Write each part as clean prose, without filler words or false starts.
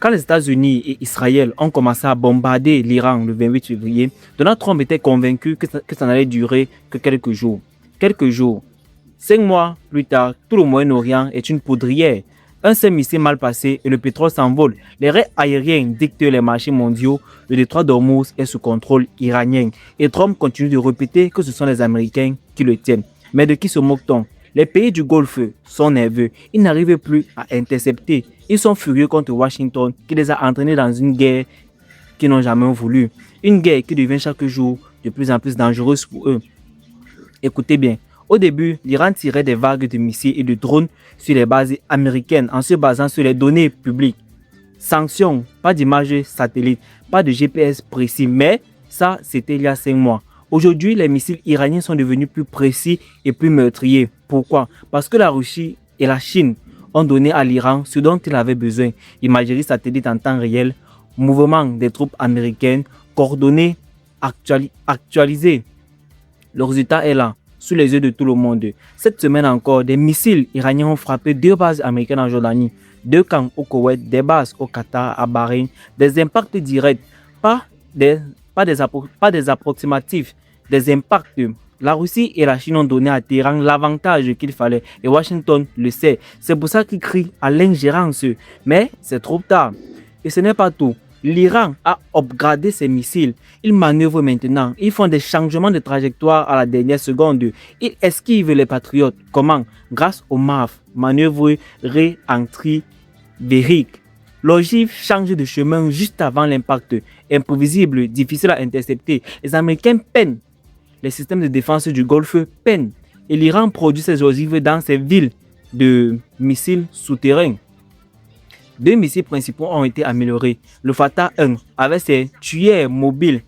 Quand les États-Unis et Israël ont commencé à bombarder l'Iran le 28 février, Donald Trump était convaincu que ça n'allait durer que quelques jours. Quelques jours. 5 mois plus tard, tout le Moyen-Orient est une poudrière. Un seul missile mal passé et le pétrole s'envole. Les raids aériens dictent les marchés mondiaux. Le détroit d'Ormuz est sous contrôle iranien. Et Trump continue de répéter que ce sont les Américains qui le tiennent. Mais de qui se moque-t-on? Les pays du Golfe sont nerveux. Ils n'arrivent plus à intercepter. Ils sont furieux contre Washington qui les a entraînés dans une guerre qu'ils n'ont jamais voulu. Une guerre qui devient chaque jour de plus en plus dangereuse pour eux. Écoutez bien. Au début, l'Iran tirait des vagues de missiles et de drones sur les bases américaines en se basant sur les données publiques. Sanctions, pas d'images satellites, pas de GPS précis, mais ça, c'était il y a 5 mois. Aujourd'hui, les missiles iraniens sont devenus plus précis et plus meurtriers. Pourquoi? Parce que la Russie et la Chine ont donné à l'Iran ce dont il avait besoin. Imagerie satellite en temps réel, mouvement des troupes américaines, coordonnées, actualisées. Le résultat est là, sous les yeux de tout le monde. Cette semaine encore, des missiles iraniens ont frappé 2 bases américaines en Jordanie, 2 camps au Koweït, des bases au Qatar, à Bahreïn, des impacts directs, pas des approximatifs, des impacts. La Russie et la Chine ont donné à Téhéran l'avantage qu'il fallait et Washington le sait. C'est pour ça qu'il crie à l'ingérence. Mais c'est trop tard. Et ce n'est pas tout. L'Iran a upgradé ses missiles. Ils manœuvrent maintenant. Ils font des changements de trajectoire à la dernière seconde. Ils esquivent les patriotes. Comment? Grâce au MAF, manœuvre réantivérique. L'ogive change de chemin juste avant l'impact. Imprévisible, difficile à intercepter. Les Américains peinent. Les systèmes de défense du Golfe peinent. Et l'Iran produit ses ogives dans ses villes de missiles souterrains. 2 missiles principaux ont été améliorés. Le Fatah 1 avec ses tuyères mobiles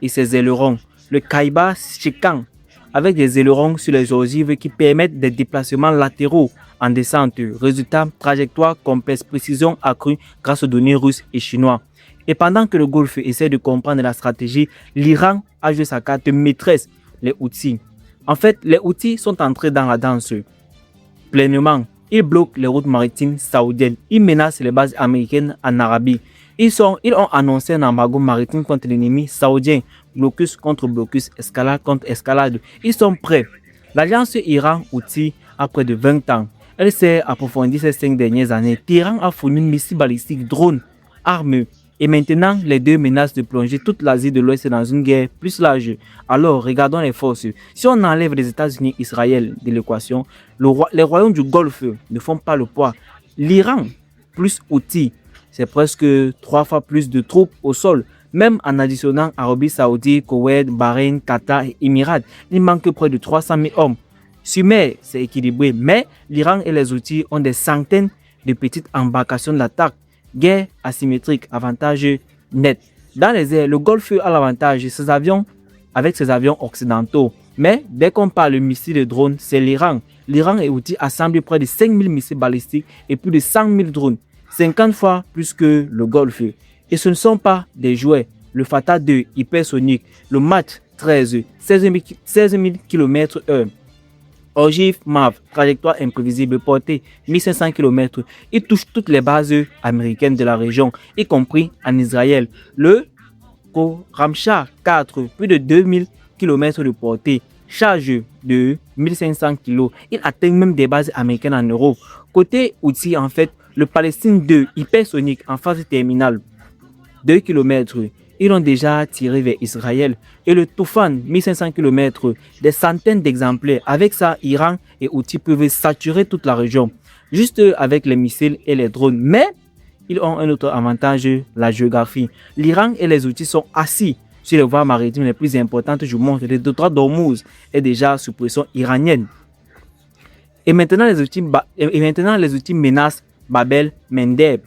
et ses ailerons. Le Kaiba Shikan avec des ailerons sur les ogives qui permettent des déplacements latéraux en descente. Résultat, trajectoire complexe, précision accrue grâce aux données russes et chinois. Et pendant que le Golfe essaie de comprendre la stratégie, l'Iran a joué sa carte maîtresse, les Houthis. En fait, les Houthis sont entrés dans la danse pleinement. Ils bloquent les routes maritimes saoudiennes. Ils menacent les bases américaines en Arabie. Ils ont annoncé un embargo maritime contre l'ennemi saoudien. Blocus contre blocus, escalade contre escalade. Ils sont prêts. L'alliance Iran-Houthi a près de 20 ans. Elle s'est approfondie ces 5 dernières années. Téhéran a fourni missiles balistiques, drones, armes. Et maintenant, les deux menacent de plonger toute l'Asie de l'Ouest dans une guerre plus large. Alors, regardons les forces. Si on enlève les États-Unis et Israël de l'équation, les royaumes du Golfe ne font pas le poids. L'Iran, plus Houthi, c'est presque 3 fois plus de troupes au sol. Même en additionnant Arabie Saoudite, Koweït, Bahreïn, Qatar et Émirats, il manque près de 300 000 hommes. Sur mer, c'est équilibré, mais l'Iran et les Houthis ont des centaines de petites embarcations d'attaque. Guerre asymétrique, avantage net. Dans les airs, le Golfe a l'avantage avec ses avions occidentaux. Mais dès qu'on parle de missiles de drones, c'est l'Iran. L'Iran et Houthi assemblent près de 5000 missiles balistiques et plus de 100 000 drones. 50 fois plus que le Golfe. Et ce ne sont pas des jouets. Le Fatah 2 hypersonique, le Mach 13, 16 000 km/h. Ogive MAV, trajectoire imprévisible, portée 1500 km. Il touche toutes les bases américaines de la région, y compris en Israël. Le Khorramshahr 4, plus de 2000 km de portée, charge de 1500 kg. Il atteint même des bases américaines en Europe. Côté Houthi, en fait, le Palestine 2, hypersonique, en phase terminale, 2 km. Ils ont déjà tiré vers Israël. Et le Toufan, 1500 km, des centaines d'exemplaires. Avec ça, Iran et Houthi peuvent saturer toute la région, juste avec les missiles et les drones. Mais ils ont un autre avantage, la géographie. L'Iran et les Houthis sont assis sur les voies maritimes les plus importantes du monde. Le détroit d'Ormuz est déjà sous pression iranienne. Et maintenant, les Houthis menacent Bab el-Mandeb,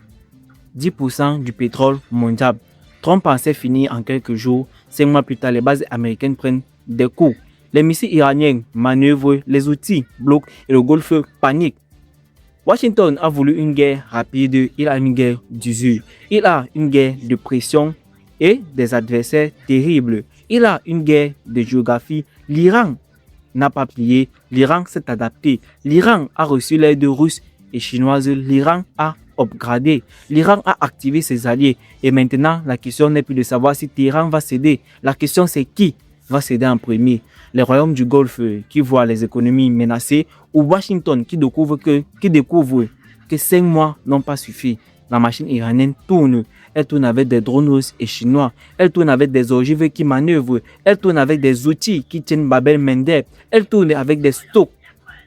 10% du pétrole mondial. Trump pensait finir en quelques jours. 5 mois plus tard, les bases américaines prennent des coups. Les missiles iraniens manœuvrent, les Houthis bloquent et le Golfe panique. Washington a voulu une guerre rapide, il a une guerre d'usure. Il a une guerre de pression et des adversaires terribles. Il a une guerre de géographie. L'Iran n'a pas plié, l'Iran s'est adapté. L'Iran a reçu l'aide russe et chinoise. L'Iran a upgradé. L'Iran a activé ses alliés. Et maintenant, la question n'est plus de savoir si Téhéran va céder. La question, c'est qui va céder en premier. Les royaumes du Golfe qui voient les économies menacées ou Washington qui découvre que 5 mois n'ont pas suffi. La machine iranienne tourne. Elle tourne avec des drones russes et chinois. Elle tourne avec des ogives qui manœuvrent. Elle tourne avec des outils qui tiennent Babel Mendeb. Elle tourne avec des stocks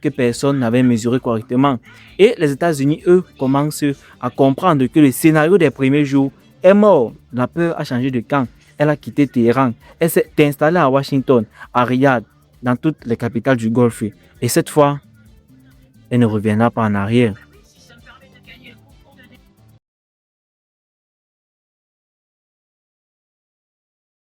que personne n'avait mesuré correctement. Et les États-Unis, eux, commencent à comprendre que le scénario des premiers jours est mort. La peur a changé de camp. Elle a quitté Téhéran. Elle s'est installée à Washington, à Riyad, dans toutes les capitales du Golfe. Et cette fois, elle ne reviendra pas en arrière.